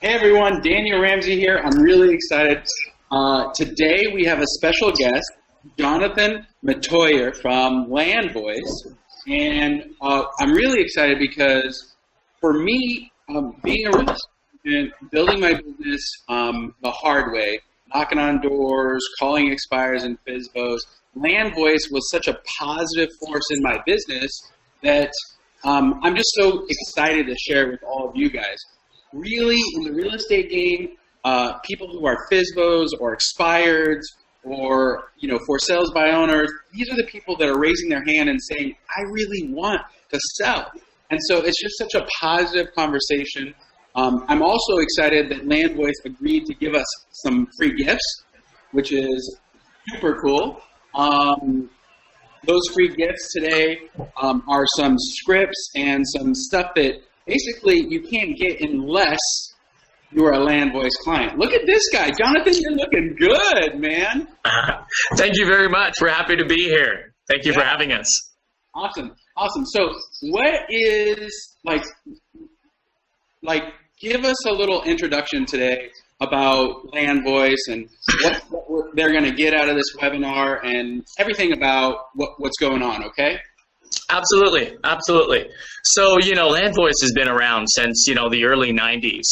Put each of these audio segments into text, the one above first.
Hey everyone, Daniel Ramsey here. I'm really excited. Today we have a special guest, Jonathan Matoyer from Land Voice. And I'm really excited because for me, being a real estate agent, building my business the hard way, knocking on doors, calling expires and Fizbos, Land Voice was such a positive force in my business that I'm just so excited to share with all of you guys. Really, in the real estate game, people who are Fizbos or expireds or, for sales by owners, these are the people that are raising their hand and saying, I really want to sell. And so it's just such a positive conversation. I'm also excited that Land Voice agreed to give us some free gifts, which is super cool. Those free gifts today are some scripts and some stuff that basically you can't get unless you're a Land Voice client. Look at this guy. Jonathan, you're looking good, man. Thank you very much. We're happy to be here. Thank you for having us. Awesome. So what is, give us a little introduction today about Land Voice and what they're going to get out of this webinar and everything about what's going on, okay? Absolutely. So, Land Voice has been around since, the early 90s.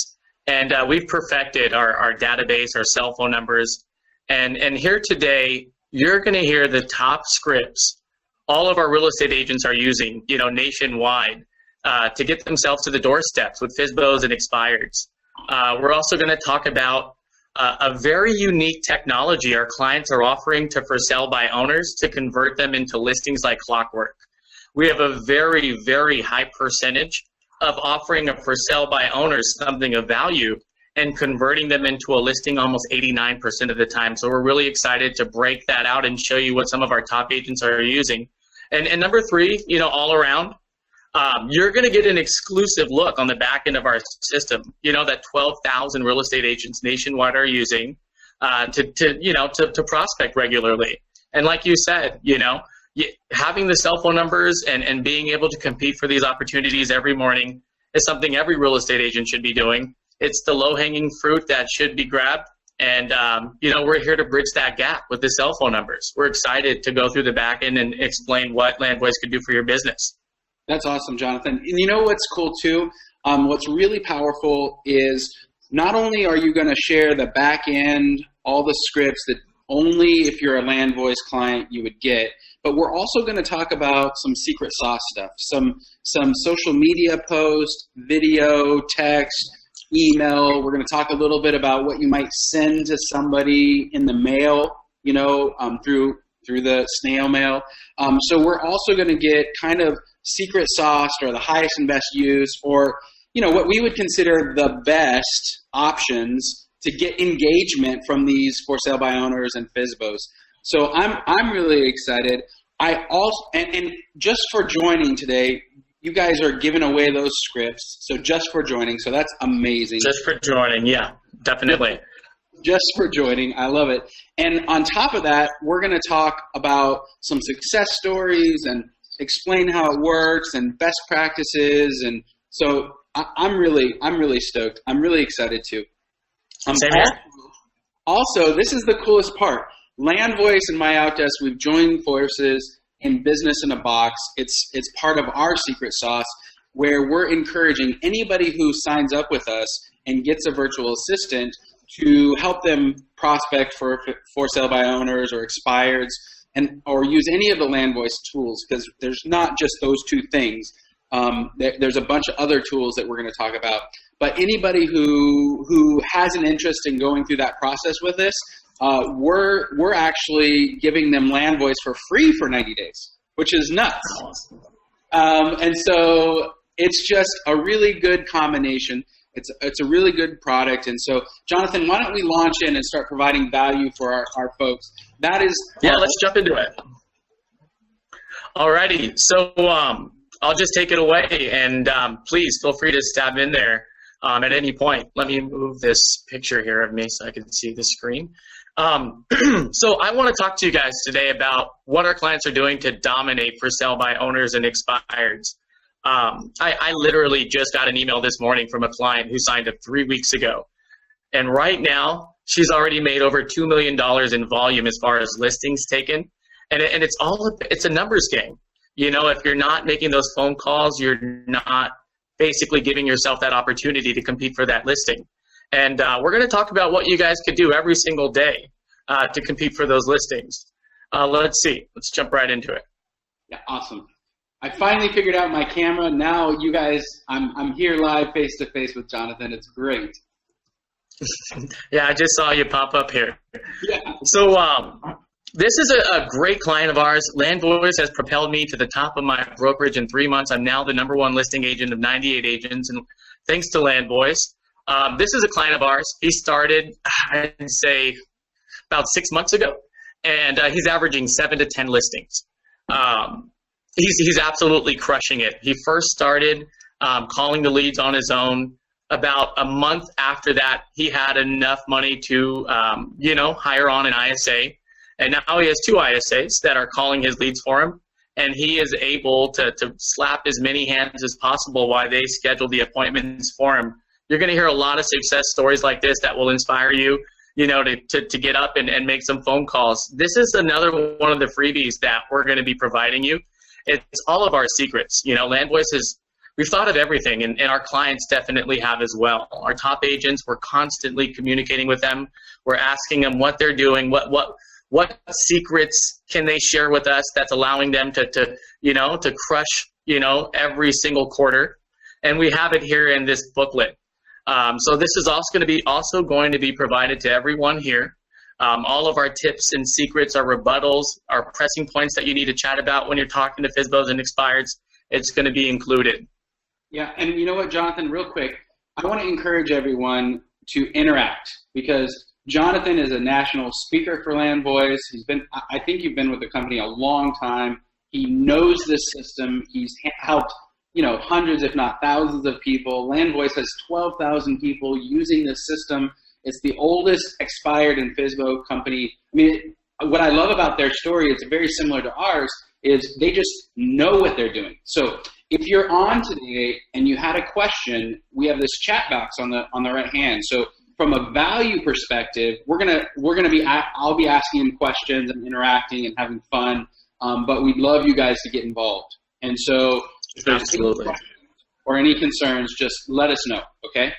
And we've perfected our database, our cell phone numbers. And here today, you're going to hear the top scripts all of our real estate agents are using, nationwide to get themselves to the doorsteps with Fizbos and Expireds. We're also going to talk about a very unique technology our clients are offering to for sale by owners to convert them into listings like clockwork. We have a very, very high percentage of offering a for sale by owners something of value and converting them into a listing almost 89% of the time. So we're really excited to break that out and show you what some of our top agents are using. And number three, all around, you're going to get an exclusive look on the back end of our system, that 12,000 real estate agents nationwide are using to prospect regularly. And like you said, having the cell phone numbers and being able to compete for these opportunities every morning is something every real estate agent should be doing. It's the low-hanging fruit that should be grabbed. And, we're here to bridge that gap with the cell phone numbers. We're excited to go through the back end and explain what Land Voice could do for your business. That's awesome, Jonathan. And you know what's cool, too? What's really powerful is not only are you going to share the back end, all the scripts that only if you're a Land Voice client you would get, but we're also going to talk about some secret sauce stuff, some social media posts, video, text, email. We're going to talk a little bit about what you might send to somebody in the mail, through the snail mail. So we're also going to get kind of secret sauce or the highest and best use or, what we would consider the best options to get engagement from these for sale by owners and Fizbos. So I'm really excited. I also and just for joining today, you guys are giving away those scripts. So just for joining, so that's amazing. Just for joining, yeah, definitely. Just for joining, I love it. And on top of that, we're going to talk about some success stories and explain how it works and best practices. And so I'm really stoked. I'm really excited too. Same here. Also, this is the coolest part. Land Voice and MyOutDesk, we've joined forces in Business in a Box. It's part of our secret sauce where we're encouraging anybody who signs up with us and gets a virtual assistant to help them prospect for sale by owners or expireds or use any of the Land Voice tools, because there's not just those two things. There's a bunch of other tools that we're going to talk about. But anybody who has an interest in going through that process with us, we're actually giving them Land Voice for free for 90 days, which is nuts. And so it's just a really good combination. It's a really good product. And so, Jonathan, why don't we launch in and start providing value for our folks? Let's jump into it. Alrighty. So I'll just take it away, and please feel free to stab in there at any point. Let me move this picture here of me so I can see the screen. So I want to talk to you guys today about what our clients are doing to dominate for sale by owners and expireds. I literally just got an email this morning from a client who signed up 3 weeks ago. And right now, she's already made over $2 million in volume as far as listings taken. And it's a numbers game. You know, if you're not making those phone calls, you're not basically giving yourself that opportunity to compete for that listing. And we're going to talk about what you guys could do every single day to compete for those listings. Let's see. Let's jump right into it. Yeah, awesome. I finally figured out my camera. Now you guys, I'm here live face to face with Jonathan. It's great. Yeah, I just saw you pop up here. Yeah. So this is a great client of ours. LandVoice has propelled me to the top of my brokerage in 3 months. I'm now the #1 listing agent of 98 agents, and thanks to LandVoice. This is a client of ours. He started, I'd say, about 6 months ago, and he's averaging 7 to 10 listings. He's absolutely crushing it. He first started calling the leads on his own. About a month after that, he had enough money to, hire on an ISA. And now he has 2 ISAs that are calling his leads for him. And he is able to slap as many hands as possible while they schedule the appointments for him. You're going to hear a lot of success stories like this that will inspire you, to get up and make some phone calls. This is another one of the freebies that we're going to be providing you. It's all of our secrets. LandVoice is, we've thought of everything, and our clients definitely have as well. Our top agents, we're constantly communicating with them. We're asking them what they're doing, what secrets can they share with us that's allowing them to crush, every single quarter. And we have it here in this booklet. So this is also going to be provided to everyone here. All of our tips and secrets, our rebuttals, our pressing points that you need to chat about when you're talking to Fizbos and Expireds, it's going to be included. Yeah, and you know what, Jonathan, real quick, I want to encourage everyone to interact, because Jonathan is a national speaker for LandVoice. I think you've been with the company a long time. He knows this system. He's helped, hundreds, if not thousands of people. LandVoice has 12,000 people using this system. It's the oldest expired and Fizbo company. I mean, what I love about their story, it's very similar to ours, is they just know what they're doing. So if you're on today and you had a question, we have this chat box on the right hand. So from a value perspective, I'll be asking him questions and interacting and having fun. But we'd love you guys to get involved. And so if there's absolutely any questions or any concerns, just let us know. Okay.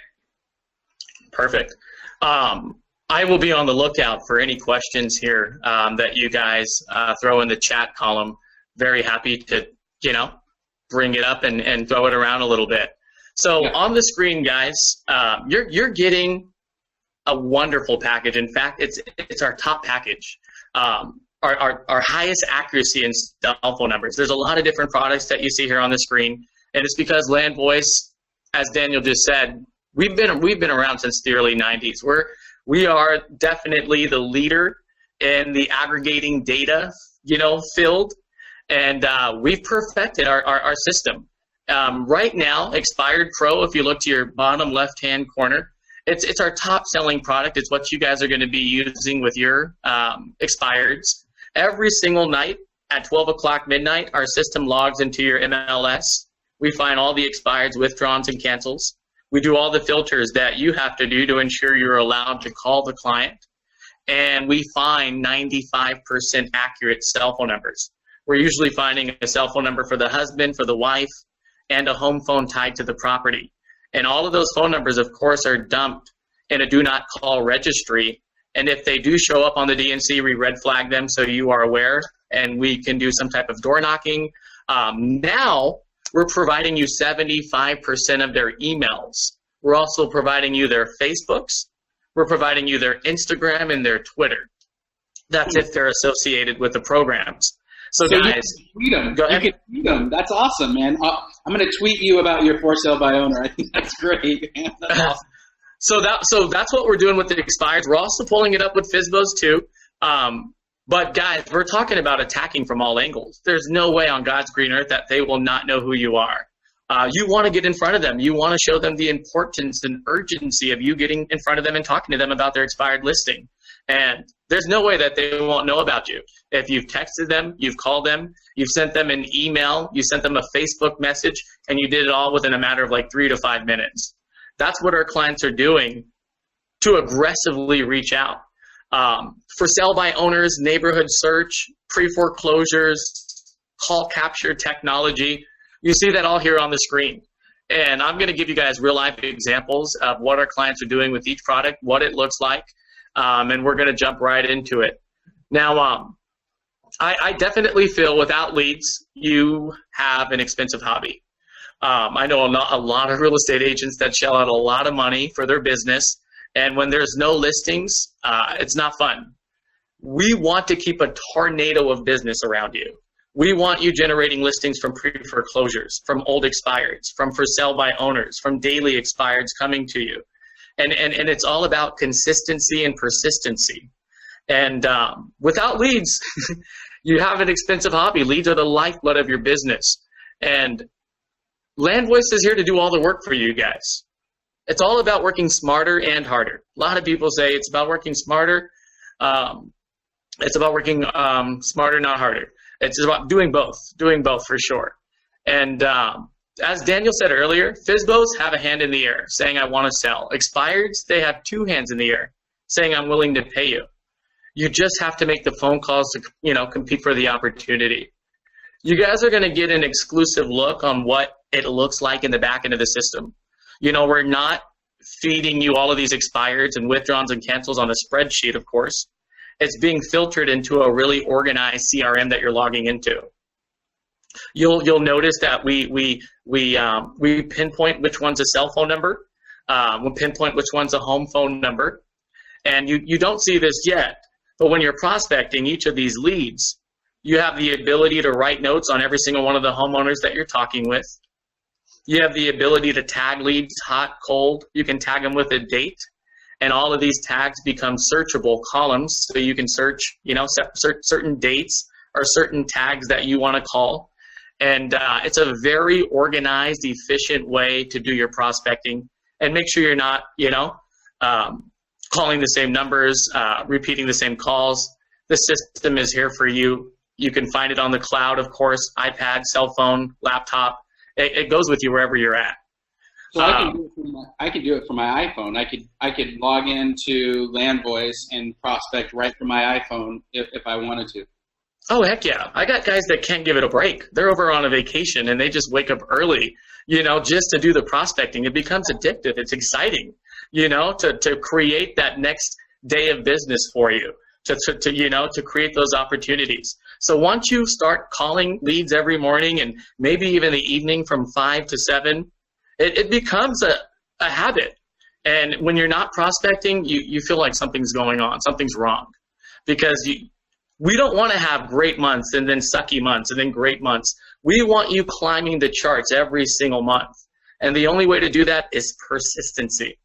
Perfect. I will be on the lookout for any questions here that you guys throw in the chat column. Very happy to, bring it up and throw it around a little bit. So yeah. On the screen, guys, you're getting a wonderful package. In fact, it's our top package, our highest accuracy in cell phone numbers. There's a lot of different products that you see here on the screen, and it's because LandVoice, as Daniel just said, we've been around since the early 90s. We are definitely the leader in the aggregating data, field, and we've perfected our system. Right now, Expired Pro, if you look to your bottom left-hand corner, it's our top-selling product. It's what you guys are going to be using with your Expireds. Every single night at 12 o'clock midnight, our system logs into your MLS. We find all the Expireds, withdrawals, and cancels. We do all the filters that you have to do to ensure you're allowed to call the client. And we find 95% accurate cell phone numbers. We're usually finding a cell phone number for the husband, for the wife, and a home phone tied to the property. And all of those phone numbers, of course, are dumped in a do not call registry. And if they do show up on the DNC, we red flag them so you are aware, and we can do some type of door knocking. Now, we're providing you 75% of their emails. We're also providing you their Facebooks. We're providing you their Instagram and their Twitter. That's if they're associated with the programs. So guys, you can tweet them. Go ahead. You can tweet them. That's awesome, man. I'm going to tweet you about your for sale by owner. I think that's great, man. That's awesome. So that's what we're doing with the Expireds. We're also pulling it up with Fizbos too. But guys, we're talking about attacking from all angles. There's no way on God's green earth that they will not know who you are. You want to get in front of them. You want to show them the importance and urgency of you getting in front of them and talking to them about their expired listing. And there's no way that they won't know about you. If you've texted them, you've called them, you've sent them an email, you sent them a Facebook message, and you did it all within a matter of like 3 to 5 minutes. That's what our clients are doing to aggressively reach out. For sale by owners, neighborhood search, pre-foreclosures, call capture technology, you see that all here on the screen. And I'm going to give you guys real life examples of what our clients are doing with each product, what it looks like, and we're going to jump right into it. Now, I definitely feel without leads, you have an expensive hobby. I know a lot of real estate agents that shell out a lot of money for their business, and when there's no listings, it's not fun. We want to keep a tornado of business around you. We want you generating listings from pre-foreclosures, from old expireds, from for sale by owners, from daily expireds coming to you. And it's all about consistency and persistency. And without leads, you have an expensive hobby. Leads are the lifeblood of your business. And LandVoice is here to do all the work for you guys. It's all about working smarter and harder. A lot of people say it's about working smarter. It's about working smarter, not harder. It's about doing both for sure. And as Daniel said earlier, Fizbos have a hand in the air saying, I want to sell. Expireds, they have 2 hands in the air saying, I'm willing to pay you. You just have to make the phone calls to, compete for the opportunity. You guys are going to get an exclusive look on what it looks like in the back end of the system. We're not feeding you all of these expireds and withdrawals and cancels on a spreadsheet, of course. It's being filtered into a really organized CRM that you're logging into. You'll notice that we pinpoint which one's a cell phone number. We'll pinpoint which one's a home phone number. And you don't see this yet, but when you're prospecting each of these leads, you have the ability to write notes on every single one of the homeowners that you're talking with. You have the ability to tag leads, hot, cold. You can tag them with a date. And all of these tags become searchable columns, so you can search, certain dates or certain tags that you want to call. And it's a very organized, efficient way to do your prospecting. And make sure you're not, calling the same numbers, repeating the same calls. The system is here for you. You can find it on the cloud, of course, iPad, cell phone, laptop. It goes with you wherever you're at. So I could do it from my iPhone. I could log into LandVoice and prospect right from my iPhone if I wanted to. Oh, heck yeah. I got guys that can't give it a break. They're over on a vacation and they just wake up early, just to do the prospecting. It becomes addictive. It's exciting, to create that next day of business for you, to create those opportunities. So once you start calling leads every morning and maybe even the evening from 5 to 7, it becomes a habit. And when you're not prospecting, you feel like something's going on, something's wrong. Because we don't want to have great months and then sucky months and then great months. We want you climbing the charts every single month. And the only way to do that is persistency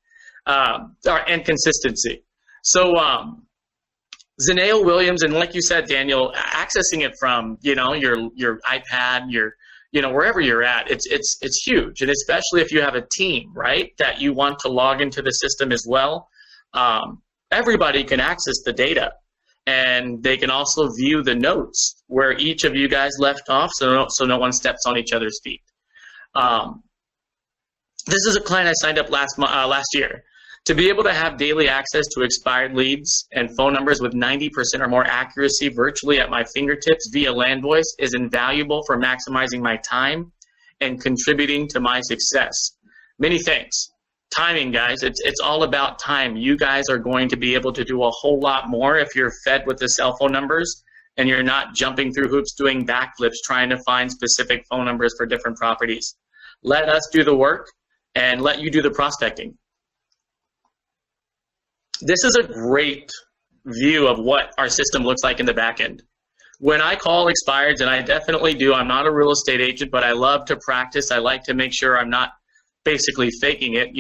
and consistency. So Zanale Williams, and like you said, Daniel, accessing it from, your iPad, wherever you're at, it's huge. And especially if you have a team, right, that you want to log into the system as well. Everybody can access the data, and they can also view the notes where each of you guys left off, so no one steps on each other's feet. This is a client I signed up last year. To be able to have daily access to expired leads and phone numbers with 90% or more accuracy virtually at my fingertips via LandVoice is invaluable for maximizing my time and contributing to my success. Many thanks. Timing, guys. It's all about time. You guys are going to be able to do a whole lot more if you're fed with the cell phone numbers and you're not jumping through hoops doing backflips trying to find specific phone numbers for different properties. Let us do the work and let you do the prospecting. This is a great view of what our system looks like in the back end. When I call expireds, and I definitely do, I'm not a real estate agent, but I love to practice. I like to make sure I'm not basically faking it,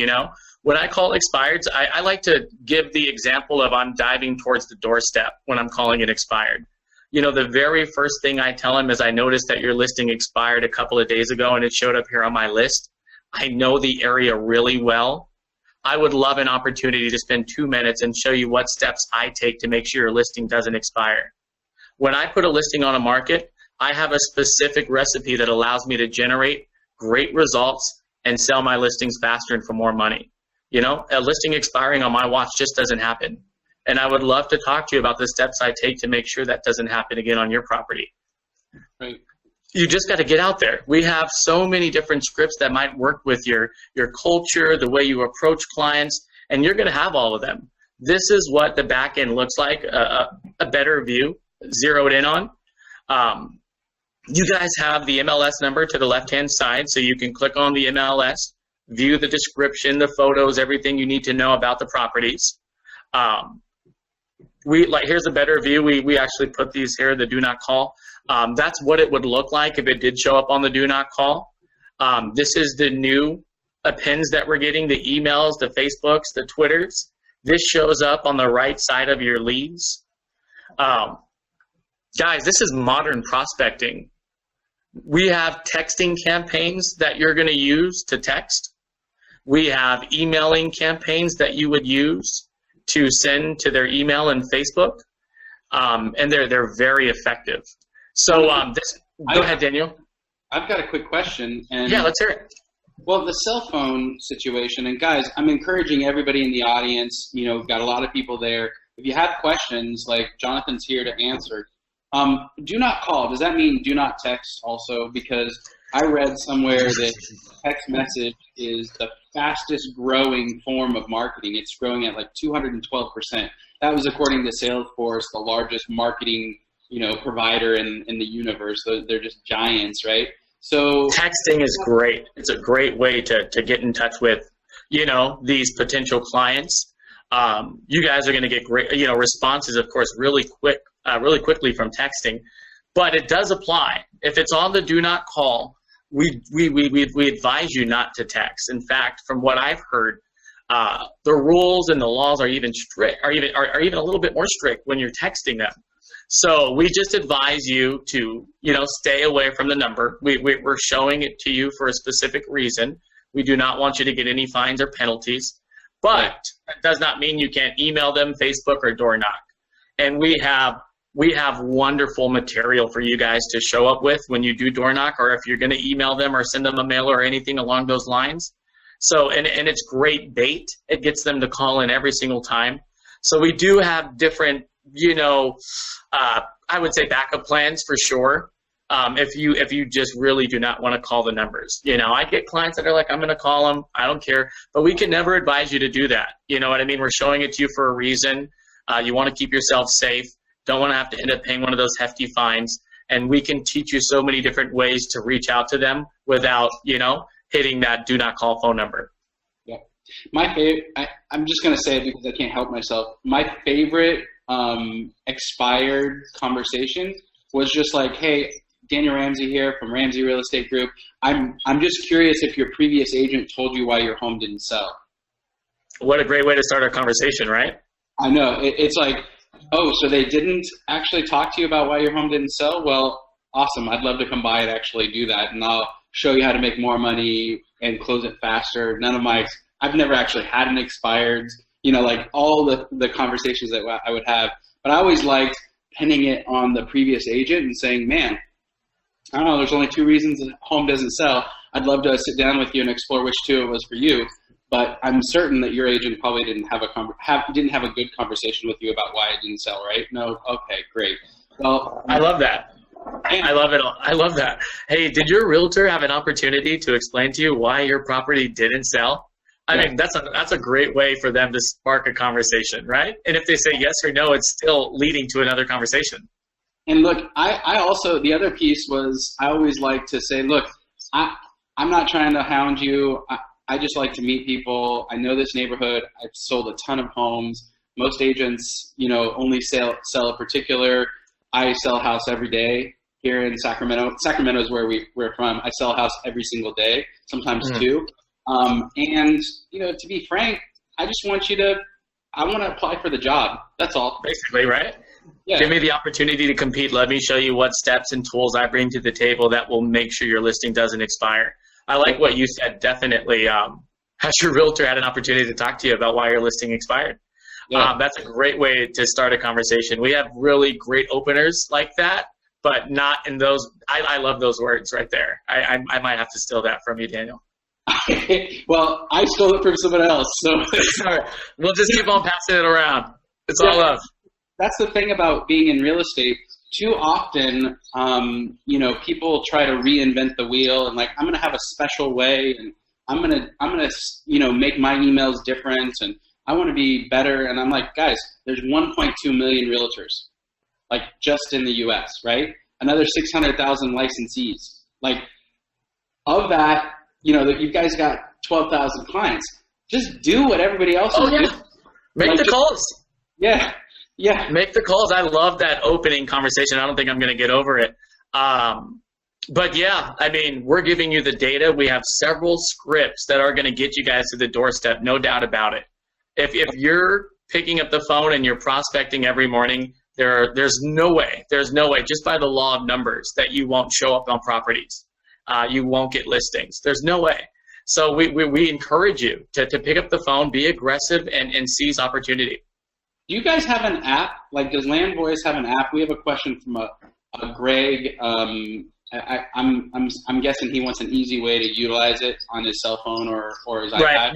When I call expireds, I like to give the example of I'm diving towards the doorstep when I'm calling it expired. the very first thing I tell them is, I noticed that your listing expired a couple of days ago and it showed up here on my list. I know the area really well. I would love an opportunity to spend 2 minutes and show you what steps I take to make sure your listing doesn't expire. When I put a listing on a market, I have a specific recipe that allows me to generate great results and sell my listings faster and for more money. A listing expiring on my watch just doesn't happen. And I would love to talk to you about the steps I take to make sure that doesn't happen again on your property. Right. You just got to get out there. We have so many different scripts that might work with your culture, the way you approach clients, and you're going to have all of them. This is what the back end looks like, a better view, zeroed in on. You guys have the MLS number to the left-hand side, so you can click on the MLS, view the description, the photos, everything you need to know about the properties. Here's a better view. We actually put these here, the do not call. That's what it would look like if it did show up on the do not call. This is the new pins that we're getting, the emails, the Facebooks, the Twitters. This shows up on the right side of your leads. Guys, this is modern prospecting. We have texting campaigns that you're going to use to text. We have emailing campaigns that you would use to send to their email and Facebook, and they're very effective. So go ahead, Daniel. I've got a quick question. And yeah, let's hear it. Well, the cell phone situation, and guys, I'm encouraging everybody in the audience, got a lot of people there. If you have questions, like Jonathan's here to answer, do not call. Does that mean do not text also? Because I read somewhere that text message is the fastest growing form of marketing. It's growing at like 212%. That was according to Salesforce, the largest marketing, provider in the universe. They're just giants, right? So texting is great. It's a great way to get in touch with, these potential clients. You guys are going to get great, responses, of course, really quickly from texting, but it does apply. If it's on the do not call, we advise you not to text. In fact, from what I've heard, the rules and the laws are even strict, are even a little bit more strict when you're texting them. So we just advise you to, stay away from the number. We're showing it to you for a specific reason. We do not want you to get any fines or penalties, but that does not mean you can't email them, Facebook, or door knock. And we have wonderful material for you guys to show up with when you do door knock, or if you're going to email them or send them a mail or anything along those lines. So, and it's great bait. It gets them to call in every single time. So we do have different, I would say backup plans for sure. If you just really do not want to call the numbers, I get clients that are like, I'm going to call them. I don't care, but we can never advise you to do that. You know what I mean? We're showing it to you for a reason. You want to keep yourself safe. Don't want to have to end up paying one of those hefty fines. And we can teach you so many different ways to reach out to them without, hitting that do not call phone number. Yeah. My favorite, I'm just going to say it because I can't help myself. My favorite expired conversation was just like, hey, Daniel Ramsey here from Ramsey Real Estate Group. I'm just curious if your previous agent told you why your home didn't sell. What a great way to start a conversation, right? I know. It's like, oh, so they didn't actually talk to you about why your home didn't sell? Well, awesome. I'd love to come by and actually do that, and I'll show you how to make more money and close it faster. I've never actually had an expired, like all the conversations that I would have. But I always liked pinning it on the previous agent and saying, man, I don't know, there's only 2 reasons the home doesn't sell. I'd love to sit down with you and explore which 2 it was for you. But I'm certain that your agent probably didn't have a good conversation with you about why it didn't sell, right? No? Okay, great. Well, I love that. I love it. I love that. Hey, did your realtor have an opportunity to explain to you why your property didn't sell? I mean, that's a great way for them to spark a conversation, right? And if they say yes or no, it's still leading to another conversation. And look, I also, the other piece was I always like to say, look, I'm not trying to hound you. I just like to meet people. I know this neighborhood. I've sold a ton of homes. Most agents, only sell a particular. I sell a house every day here in Sacramento. Sacramento is where we're from. I sell a house every single day, sometimes 2. And, to be frank, I want to apply for the job. That's all. Basically, right? Yeah. Give me the opportunity to compete. Let me show you what steps and tools I bring to the table that will make sure your listing doesn't expire. I like what you said. Definitely, has your realtor had an opportunity to talk to you about why your listing expired? Yeah. That's a great way to start a conversation. We have really great openers like that, but not in those. I love those words right there. I might have to steal that from you, Daniel. Well, I stole it from someone else, so we'll just keep on passing it around. It's all love. That's the thing about being in real estate. Too often, people try to reinvent the wheel and like, I'm going to have a special way, and I'm going to, make my emails different, and I want to be better. And I'm like, guys, there's 1.2 million realtors, like just in the U.S., right? Another 600,000 licensees. Like, of that, you guys got 12,000 clients. Just do what everybody else is doing. Make the calls. Yeah. Yeah. Make the calls. I love that opening conversation. I don't think I'm going to get over it. But yeah, I mean, we're giving you the data. We have several scripts that are going to get you guys to the doorstep, no doubt about it. If you're picking up the phone and you're prospecting every morning, there's no way, just by the law of numbers, that you won't show up on properties. You won't get listings. There's no way. So we encourage you to pick up the phone, be aggressive, and seize opportunity. Do you guys have an app? Like, does Land Voice have an app? We have a question from a Greg. I'm guessing he wants an easy way to utilize it on his cell phone or his iPad. Right.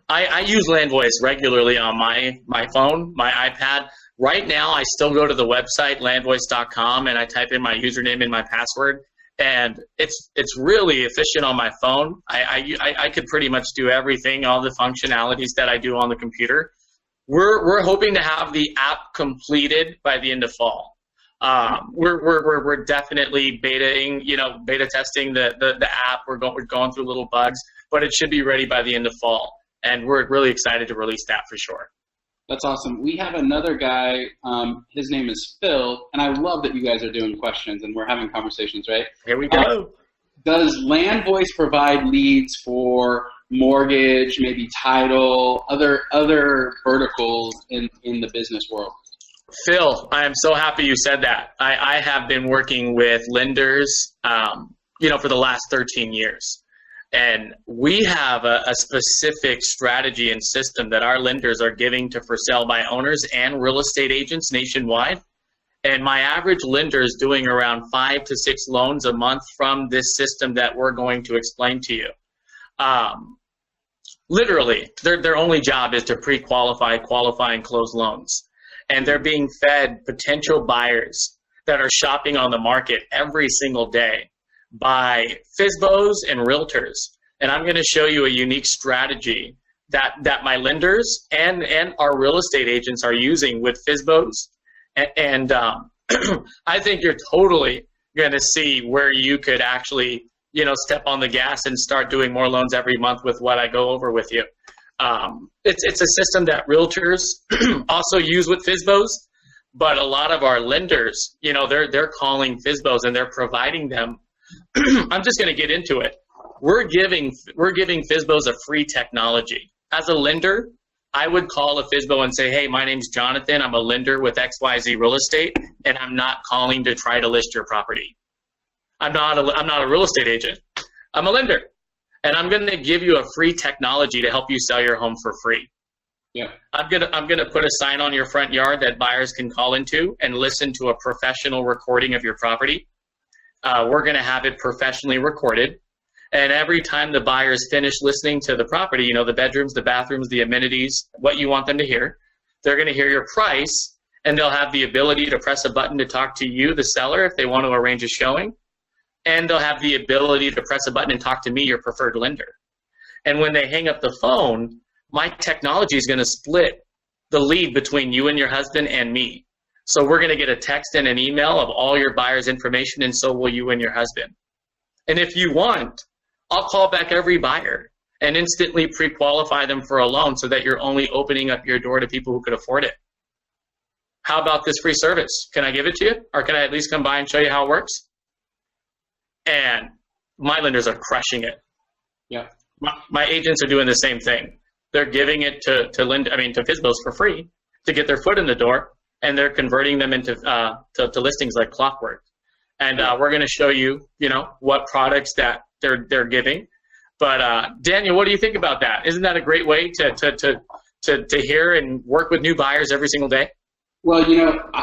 I use Land Voice regularly on my phone, my iPad. Right now, I still go to the website, landvoice.com, and I type in my username and my password. And it's really efficient on my phone. I could pretty much do everything, all the functionalities that I do on the computer. We're hoping to have the app completed by the end of fall. We're definitely beta testing the app. We're going through little bugs, but it should be ready by the end of fall. And we're really excited to release that for sure. That's awesome. We have another guy. His name is Phil, and I love that you guys are doing questions and we're having conversations, right? Here we go. Does Land Voice provide leads for mortgage, maybe title, other verticals in the business world? Phil, I am so happy you said that. I have been working with lenders, for the last 13 years. And we have a specific strategy and system that our lenders are giving to for sale by owners and real estate agents nationwide. And my average lender is doing around 5 to 6 loans a month from this system that we're going to explain to you. Literally, their only job is to pre-qualify, qualify, and close loans. And they're being fed potential buyers that are shopping on the market every single day by Fizbos and realtors. And I'm going to show you a unique strategy that my lenders and our real estate agents are using with Fizbos. And I think you're totally going to see where you could actually, step on the gas and start doing more loans every month with what I go over with you. It's a system that realtors also use with Fizbos, but a lot of our lenders, they're calling Fizbos and they're providing them. I'm just going to get into it. We're giving Fizbos a free technology. As a lender, I would call a Fizbo and say, hey, my name's Jonathan. I'm a lender with XYZ Real Estate, and I'm not calling to try to list your property. I'm not a real estate agent. I'm a lender, and I'm going to give you a free technology to help you sell your home for free. Yeah. I'm gonna put a sign on your front yard that buyers can call into and listen to a professional recording of your property. We're going to have it professionally recorded. And every time the buyers finish listening to the property, the bedrooms, the bathrooms, the amenities, what you want them to hear, they're going to hear your price, and they'll have the ability to press a button to talk to you, the seller, if they want to arrange a showing. And they'll have the ability to press a button and talk to me, your preferred lender. And when they hang up the phone, my technology is going to split the lead between you and your husband and me. So we're going to get a text and an email of all your buyer's information, and so will you and your husband. And if you want, I'll call back every buyer and instantly pre-qualify them for a loan so that you're only opening up your door to people who could afford it. How about this free service? Can I give it to you? Or can I at least come by and show you how it works? And my lenders are crushing it. Yeah. My agents are doing the same thing. They're giving it to Fizbos for free to get their foot in the door. and they're converting them into to listings like clockwork. And we're going to show you, what products that they're giving. But Daniel, what do you think about that? Isn't that a great way to hear and work with new buyers every single day? Well,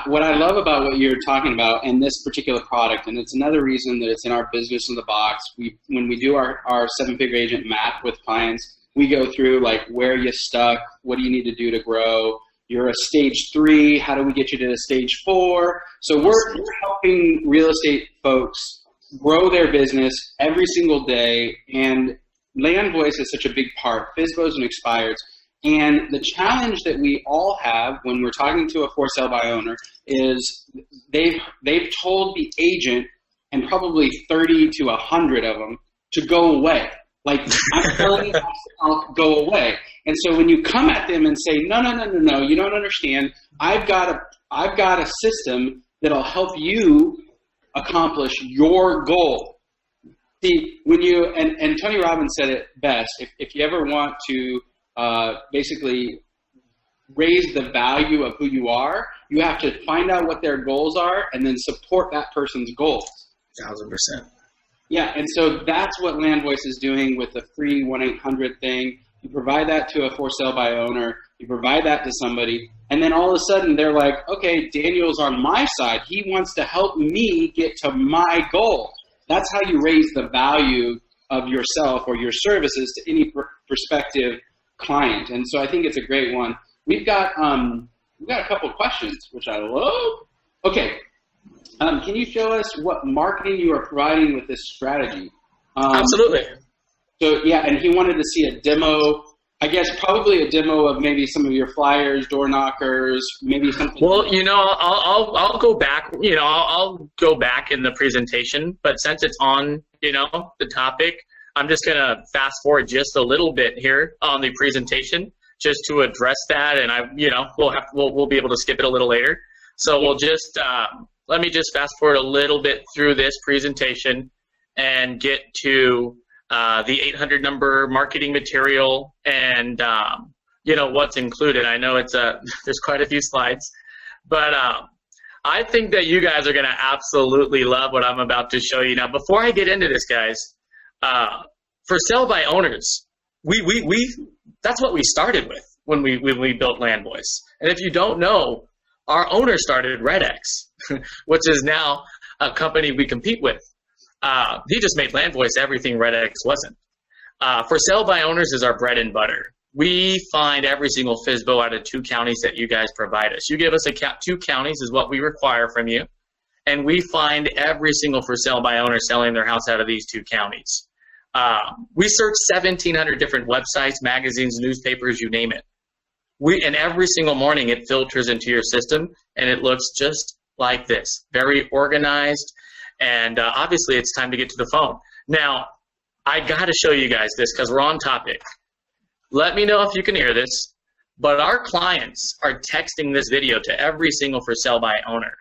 what I love about what you're talking about and this particular product, and it's another reason that it's in our business in the box. When we do our 7-figure agent map with clients, we go through like where you stuck, what do you need to do to grow. You're a stage 3. How do we get you to stage 4? So we're helping real estate folks grow their business every single day, and Land Voice is such a big part. Fizbos and Expireds. And the challenge that we all have when we're talking to a for sale by owner is they've told the agent, and probably 30 to 100 of them, to go away. Like, I'm telling you, I'll go away. And so when you come at them and say, no, you don't understand. I've got a system that'll help you accomplish your goal. See, when you and Tony Robbins said it best. If you ever want to basically raise the value of who you are, you have to find out what their goals are and then support that person's goals. 1,000%. Yeah, and so that's what Land Voice is doing with the free 1-800 thing. You provide that to a for sale by owner, you provide that to somebody, and then all of a sudden they're like, okay, Daniel's on my side. He wants to help me get to my goal. That's how you raise the value of yourself or your services to any prospective client. And so I think it's a great one. We've got a couple of questions, which I love. Okay. Can you show us what marketing you are providing with this strategy? Absolutely. So yeah, and he wanted to see a demo. I guess probably a demo of maybe some of your flyers, door knockers, maybe something. Well, I'll go back. I'll go back in the presentation, but since it's on, the topic, I'm just gonna fast forward just a little bit here on the presentation, just to address that, and we'll be able to skip it a little later. So we'll just let me just fast forward a little bit through this presentation and get to the 800 number marketing material and what's included. I know it's there's quite a few slides, but I think that you guys are gonna absolutely love what I'm about to show you. Now, before I get into this, guys, for sale by owners, we that's what we started with when we built Land Voice. And if you don't know, our owner started RedX, which is now a company we compete with. He just made Land Voice everything RedX wasn't. For sale by owners is our bread and butter. We find every single Fizbo out of 2 counties that you guys provide us. You give us 2 counties is what we require from you. And we find every single for sale by owner selling their house out of these 2 counties. We search 1,700 different websites, magazines, newspapers, you name it. And every single morning it filters into your system, and it looks just like this, very organized. And obviously it's time to get to the phone. Now, I got to show you guys this because we're on topic. Let me know if you can hear this, but our clients are texting this video to every single for sale by owner.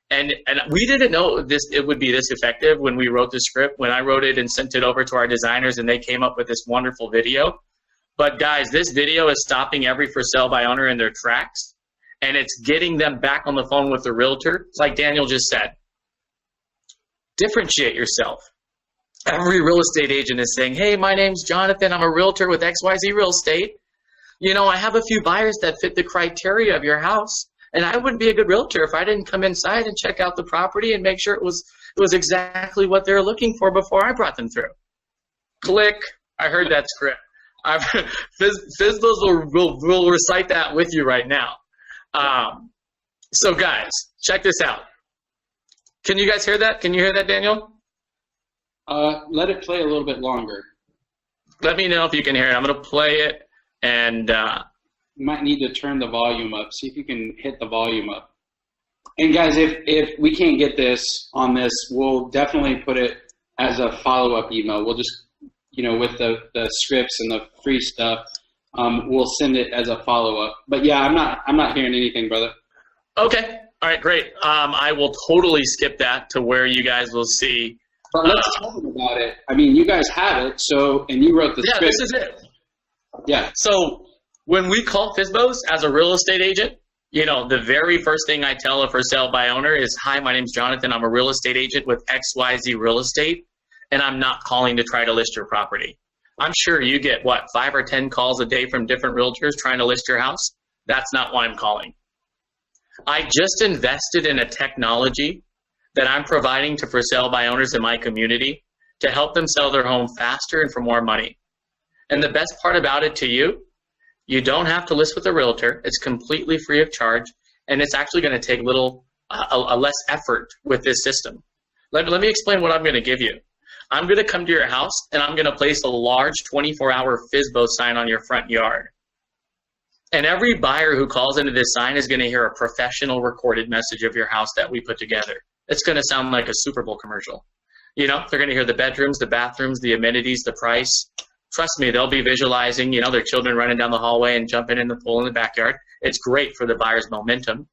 And we didn't know it would be this effective when we wrote the script, when I wrote it and sent it over to our designers, and they came up with this wonderful video. But guys, this video is stopping every for sale by owner in their tracks, and it's getting them back on the phone with the realtor. It's like Daniel just said. Differentiate yourself. Every real estate agent is saying, hey, my name's Jonathan. I'm a realtor with XYZ Real Estate. I have a few buyers that fit the criteria of your house, and I wouldn't be a good realtor if I didn't come inside and check out the property and make sure it was exactly what they're looking for before I brought them through. Click. I heard that script. Fizbos will recite that with you right now. So guys, check this out. Can you guys hear that? Can you hear that, Daniel? Let it play a little bit longer. Let me know if you can hear it. I'm going to play it, and you might need to turn the volume up. See if you can hit the volume up. And guys, if we can't get this on this, we'll definitely put it as a follow-up email. We'll just, with the scripts and the free stuff, we'll send it as a follow-up. But yeah, I'm not hearing anything, brother. Okay. All right, great. I will totally skip that to where you guys will see. But let's talk about it. I mean, you guys have it, and you wrote the script. Yeah, this is it. Yeah. So when we call Fizbos as a real estate agent, The very first thing I tell a for sale by owner is, hi, my name's Jonathan. I'm a real estate agent with XYZ Real Estate, and I'm not calling to try to list your property. I'm sure you get, 5 or 10 calls a day from different realtors trying to list your house? That's not why I'm calling. I just invested in a technology that I'm providing to for sale by owners in my community to help them sell their home faster and for more money. And the best part about it to you, you don't have to list with a realtor. It's completely free of charge, and it's actually going to take less effort with this system. Let me explain what I'm going to give you. I'm going to come to your house, and I'm going to place a large 24-hour Fizbo sign on your front yard. And every buyer who calls into this sign is going to hear a professional recorded message of your house that we put together. It's going to sound like a Super Bowl commercial. They're going to hear the bedrooms, the bathrooms, the amenities, the price. Trust me, they'll be visualizing, their children running down the hallway and jumping in the pool in the backyard. It's great for the buyer's momentum.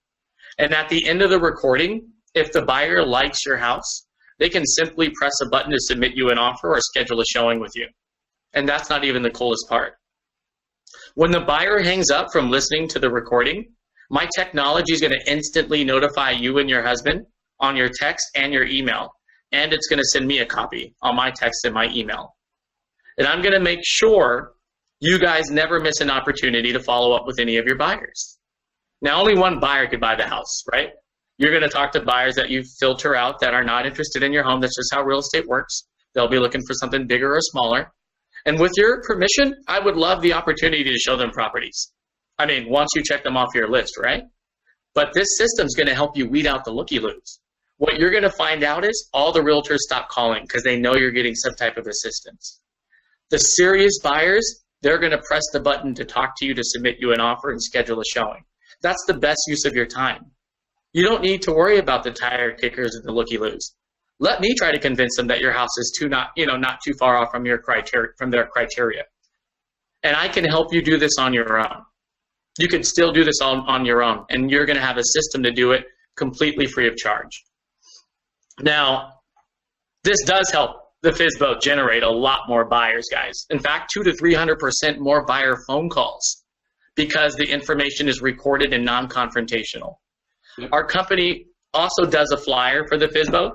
And at the end of the recording, if the buyer likes your house, they can simply press a button to submit you an offer or schedule a showing with you. And that's not even the coolest part. When the buyer hangs up from listening to the recording, my technology is going to instantly notify you and your husband on your text and your email. And it's going to send me a copy on my text and my email. And I'm going to make sure you guys never miss an opportunity to follow up with any of your buyers. Now, only one buyer could buy the house, right? You're going to talk to buyers that you filter out that are not interested in your home. That's just how real estate works. They'll be looking for something bigger or smaller. And with your permission, I would love the opportunity to show them properties. Once you check them off your list, right? But this system's going to help you weed out the looky-loos. What you're going to find out is all the realtors stop calling because they know you're getting some type of assistance. The serious buyers, they're going to press the button to talk to you to submit you an offer and schedule a showing. That's the best use of your time. You don't need to worry about the tire kickers and the looky-loos. Let me try to convince them that your house is not too far off from their criteria. And I can help you do this on your own. You can still do this on your own, and you're going to have a system to do it completely free of charge. Now, this does help the Fizbo generate a lot more buyers, guys. In fact, 200 to 300% more buyer phone calls because the information is recorded and non-confrontational. Yep. Our company also does a flyer for the Fizbo.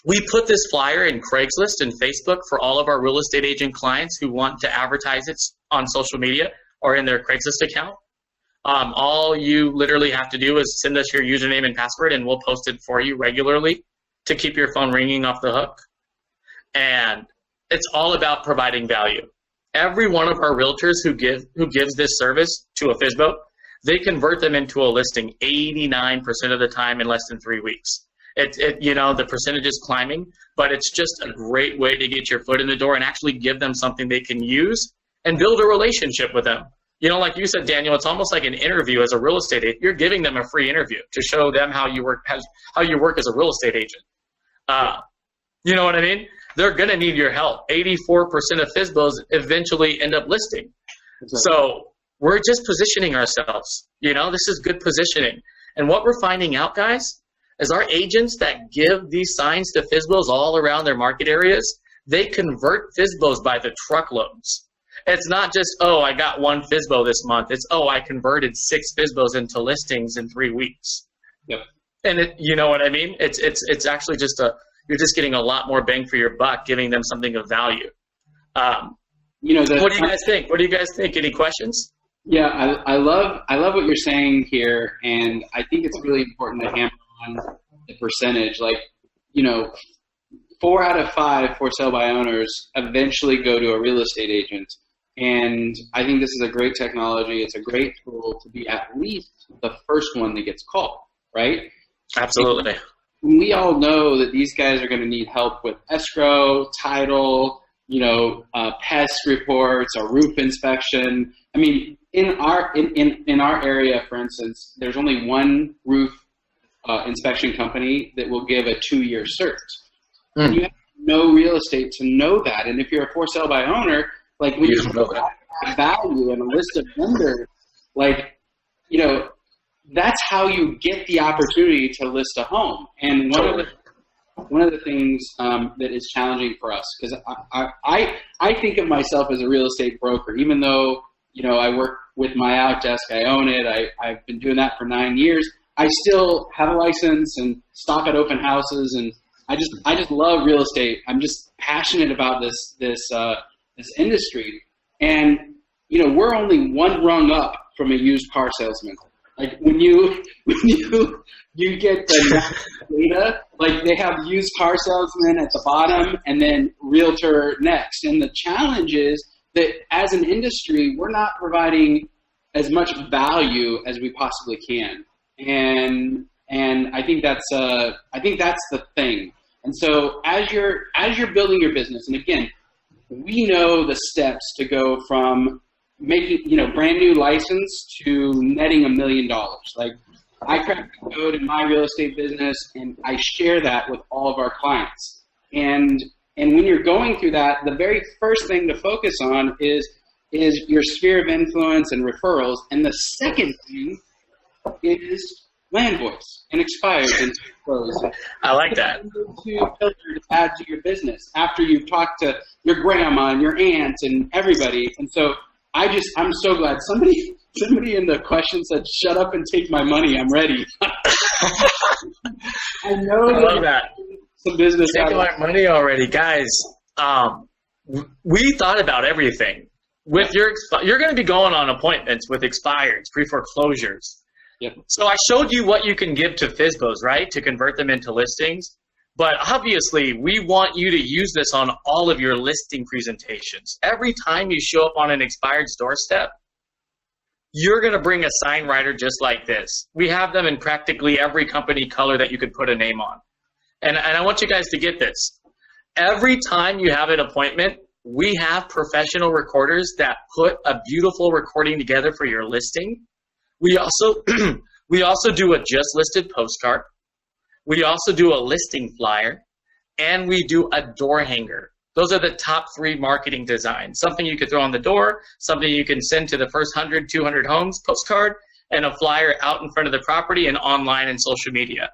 We put this flyer in Craigslist and Facebook for all of our real estate agent clients who want to advertise it on social media or in their Craigslist account. All you literally have to do is send us your username and password, and we'll post it for you regularly to keep your phone ringing off the hook. And it's all about providing value. Every one of our realtors who gives this service to a Fizbo, they convert them into a listing 89% of the time in less than 3 weeks. The percentage is climbing, but it's just a great way to get your foot in the door and actually give them something they can use and build a relationship with them. Like you said, Daniel, it's almost like an interview as a real estate agent. You're giving them a free interview to show them how you work as a real estate agent. You know what I mean? They're going to need your help. 84% of Fizbos eventually end up listing. Exactly. So we're just positioning ourselves. This is good positioning. And what we're finding out, guys, is our agents that give these signs to Fizbos all around their market areas, they convert Fizbos by the truckloads. It's not just, I got one Fizbo this month. It's, I converted 6 Fizbos into listings in 3 weeks. Yep. And you know what I mean? It's actually just you're just getting a lot more bang for your buck, giving them something of value. What do you guys think? What do you guys think? Any questions? Yeah, I love what you're saying here, and I think it's really important to hammer on the percentage. 4 out of 5 for sale by owners eventually go to a real estate agent. And I think this is a great technology. It's a great tool to be at least the first one that gets called, right? Absolutely. And we all know that these guys are going to need help with escrow, title, pest reports, a roof inspection. In our area, for instance, there's only one roof inspection company that will give a 2-year cert. And you have to know real estate to know that. And if you're a for sale by owner, when you know that value and a list of vendors, that's how you get the opportunity to list a home. And one of the things that is challenging for us, because I think of myself as a real estate broker, even though I work with MyOutDesk. I own it. I've been doing that for 9 years. I still have a license and stop at open houses, and I just love real estate. I'm just passionate about this industry, and we're only one rung up from a used car salesman. Like when you get the data, like they have used car salesman at the bottom and then realtor next. And the challenge is that as an industry, we're not providing as much value as we possibly can. And I think that's the thing. And so as you're building your business, and again, we know the steps to go from making, brand new license to netting $1 million. Like I crack the code in my real estate business, and I share that with all of our clients. And when you're going through that, the very first thing to focus on is your sphere of influence and referrals. And the second thing is land voice and expired and close. I like that. To add to your business after you've talked to your grandma and your aunt and everybody. And so I'm so glad somebody in the question said, "Shut up and take my money. I'm ready." I know that. Some business. Taking my money already, guys. We thought about everything. With you're going to be going on appointments with expireds, pre-foreclosures. Yep. So I showed you what you can give to Fizbos, right, to convert them into listings. But obviously, we want you to use this on all of your listing presentations. Every time you show up on an expired's doorstep, you're going to bring a sign writer just like this. We have them in practically every company color that you could put a name on. And I want you guys to get this. Every time you have an appointment, we have professional recorders that put a beautiful recording together for your listing. We also do a just listed postcard. We also do a listing flyer, and we do a door hanger. Those are the top 3 marketing designs. Something you could throw on the door, something you can send to the first 100, 200 homes, postcard, and a flyer out in front of the property and online and social media.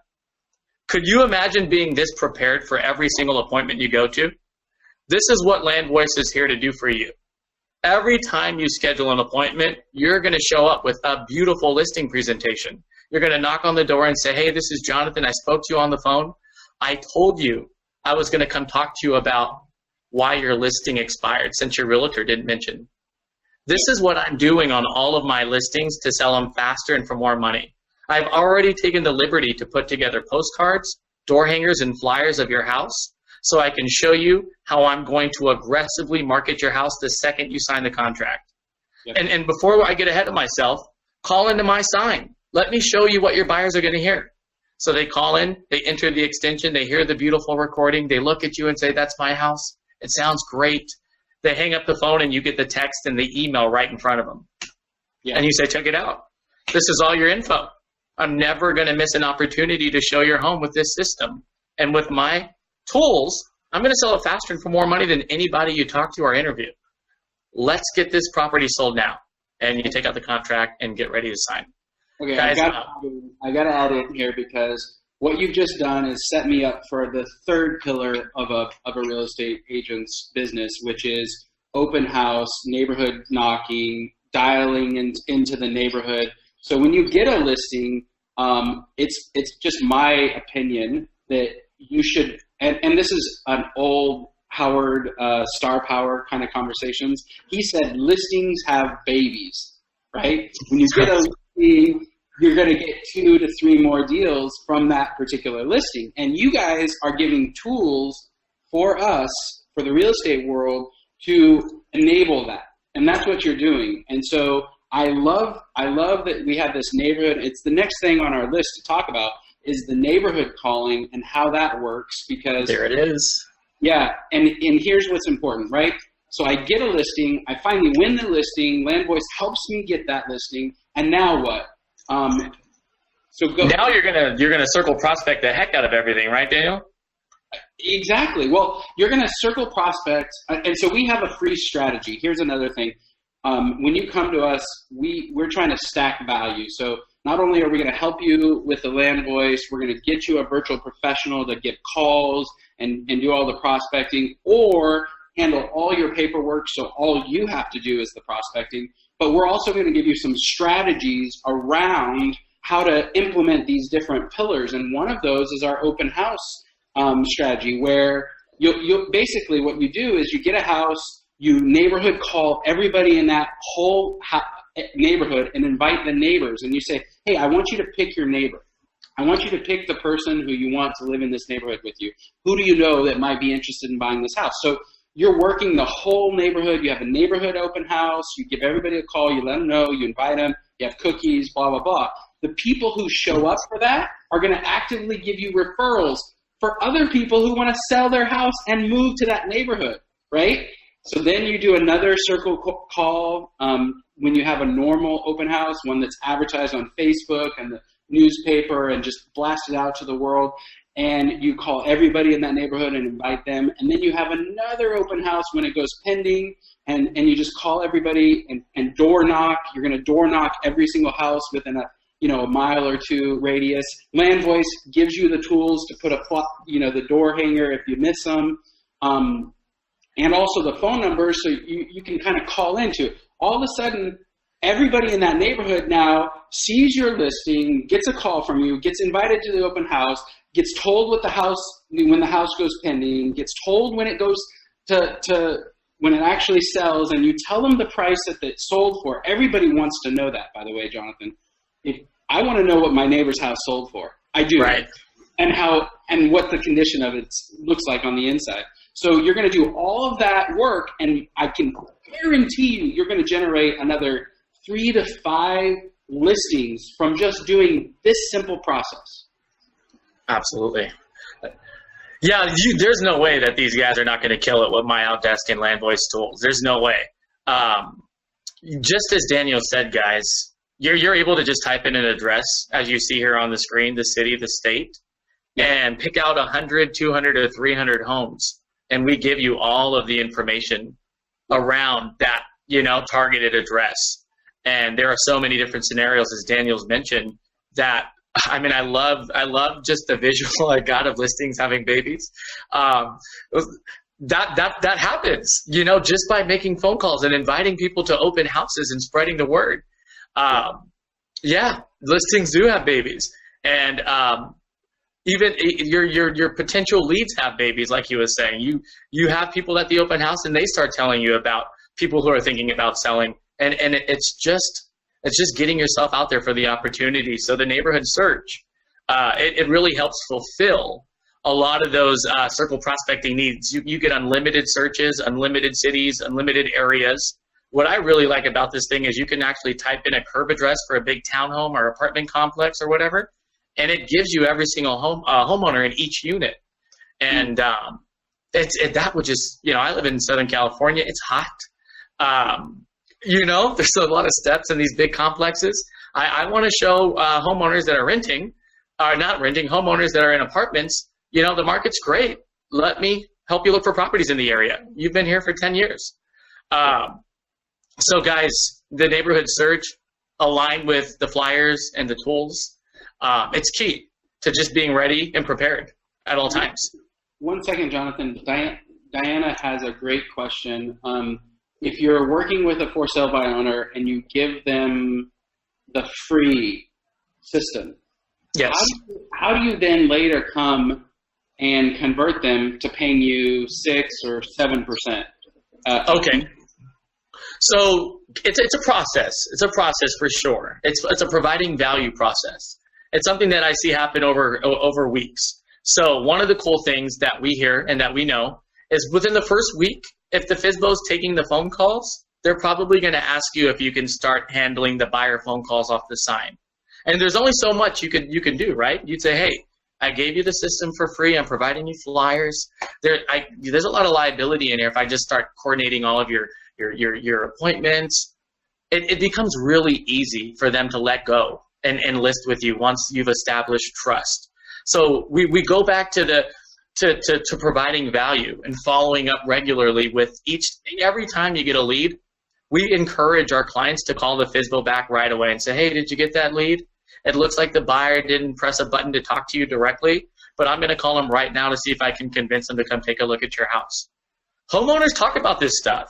Could you imagine being this prepared for every single appointment you go to? This is what Land Voice is here to do for you. Every time you schedule an appointment, you're going to show up with a beautiful listing presentation. You're going to knock on the door and say, "Hey, this is Jonathan. I spoke to you on the phone. I told you I was going to come talk to you about why your listing expired, since your realtor didn't mention." This is what I'm doing on all of my listings to sell them faster and for more money. I've already taken the liberty to put together postcards, door hangers, and flyers of your house, so I can show you how I'm going to aggressively market your house the second you sign the contract. Yep. And before I get ahead of myself, call into my sign. Let me show you what your buyers are going to hear. So they call in, they enter the extension, they hear the beautiful recording, they look at you and say, "That's my house. It sounds great." They hang up the phone and you get the text and the email right in front of them. Yeah. And you say, "Check it out. This is all your info. I'm never going to miss an opportunity to show your home with this system. And with my tools, I'm going to sell it faster and for more money than anybody you talk to or interview. Let's get this property sold now." And you take out the contract and get ready to sign. Okay, guys, I got to add in here, because what you've just done is set me up for the third pillar of a real estate agent's business, which is open house, neighborhood knocking, dialing into the neighborhood. So when you get a listing, it's just my opinion that you should, and this is an old Howard Star Power kind of conversations. He said listings have babies, right? When you get a listing, you're going to get 2 to 3 more deals from that particular listing. And you guys are giving tools for us, for the real estate world, to enable that. And that's what you're doing. And so I love that we have this neighborhood. It's the next thing on our list to talk about is the neighborhood calling and how that works, because there it is. Yeah, and here's what's important, right? So I get a listing, I finally win the listing, Land Voice helps me get that listing, and now what? So go. Now you're gonna circle prospect the heck out of everything, right, Daniel? Exactly. Well, you're gonna circle prospects, and so we have a free strategy. Here's another thing. When you come to us, we're trying to stack value. So not only are we going to help you with the Land Voice, we're going to get you a virtual professional to get calls and do all the prospecting, or handle all your paperwork, so all you have to do is the prospecting. but we're also going to give you some strategies around how to implement these different pillars. And one of those is our open house strategy, where you'll basically what you do is you get a house, you neighborhood call everybody in that whole neighborhood and invite the neighbors, and you say, hey, I want you to pick your neighbor. I want you to pick the person who you want to live in this neighborhood with you. Who do you know that might be interested in buying this house? So you're working the whole neighborhood. You have a neighborhood open house. You give everybody a call. You let them know. You invite them. You have cookies, blah, blah, blah. The people who show up for that are going to actively give you referrals for other people who want to sell their house and move to that neighborhood, right? So then you do another circle call when you have a normal open house, one that's advertised on Facebook and the newspaper and just blasted out to the world. And you call everybody in that neighborhood and invite them. And then you have another open house when it goes pending, and you just call everybody and door knock. You're going to door knock every single house within a mile or two radius. Land Voice gives you the tools to put the door hanger if you miss them, and also the phone number, so you can kind of call into it. All of a sudden, everybody in that neighborhood now sees your listing, gets a call from you, gets invited to the open house, gets told when the house goes pending, gets told when it goes to when it actually sells, and you tell them the price that it sold for. Everybody wants to know that, by the way, Jonathan. I want to know what my neighbor's house sold for. I do. Right. And what the condition of it looks like on the inside. So you're going to do all of that work, and I can guarantee you're going to generate another 3 to 5 listings from just doing this simple process. Absolutely. Yeah, there's no way that these guys are not going to kill it with MyOutDesk and Land Voice tools. There's no way. Just as Daniel said, guys, you're able to just type in an address, as you see here on the screen, the city, the state, and pick out 100, 200, or 300 homes. And we give you all of the information around that, targeted address. And there are so many different scenarios, as Daniel's mentioned, that, I love just the visual I got of listings having babies. That happens, just by making phone calls and inviting people to open houses and spreading the word. Listings do have babies. And even your potential leads have babies, like he was saying. You have people at the open house, and they start telling you about people who are thinking about selling, and it's just getting yourself out there for the opportunity. So the neighborhood search, it really helps fulfill a lot of those circle prospecting needs. You get unlimited searches, unlimited cities, unlimited areas. What I really like about this thing is you can actually type in a curb address for a big townhome or apartment complex or whatever, and it gives you every single homeowner in each unit. And that would just, I live in Southern California. It's hot. There's a lot of steps in these big complexes. I want to show homeowners that are not renting, homeowners that are in apartments, the market's great. Let me help you look for properties in the area. You've been here for 10 years. So guys, the neighborhood search aligned with the flyers and the tools. It's key to just being ready and prepared at all times. 1 second, Jonathan. Diana has a great question. If you're working with a for sale by owner and you give them the free system, yes, how do you then later come and convert them to paying you 6 or 7%? Okay. So it's a process. It's a process for sure. It's a providing value process. It's something that I see happen over weeks. So one of the cool things that we hear and that we know is within the first week, if the Fizbo's taking the phone calls, they're probably going to ask you if you can start handling the buyer phone calls off the sign. And there's only so much you can do, right? You'd say, hey, I gave you the system for free. I'm providing you flyers. There's a lot of liability in here if I just start coordinating all of your appointments. It becomes really easy for them to let go and list with you once you've established trust. So we go back to providing value and following up regularly with every time you get a lead. We encourage our clients to call the Fizbo back right away and say, hey, did you get that lead? It looks like the buyer didn't press a button to talk to you directly, but I'm going to call them right now to see if I can convince them to come take a look at your house. Homeowners talk about this stuff.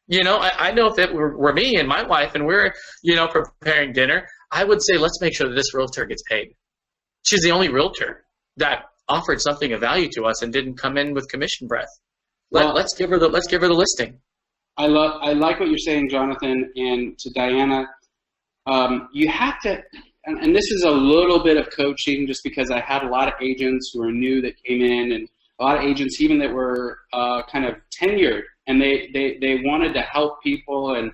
I know if it were me and my wife and we're, preparing dinner, I would say, let's make sure that this realtor gets paid. She's the only realtor that offered something of value to us and didn't come in with commission breath. Let's give her the listing. I like what you're saying, Jonathan, and to Diana, you have to, and this is a little bit of coaching, just because I had a lot of agents who are new that came in, and a lot of agents even that were kind of tenured, and they wanted to help people, and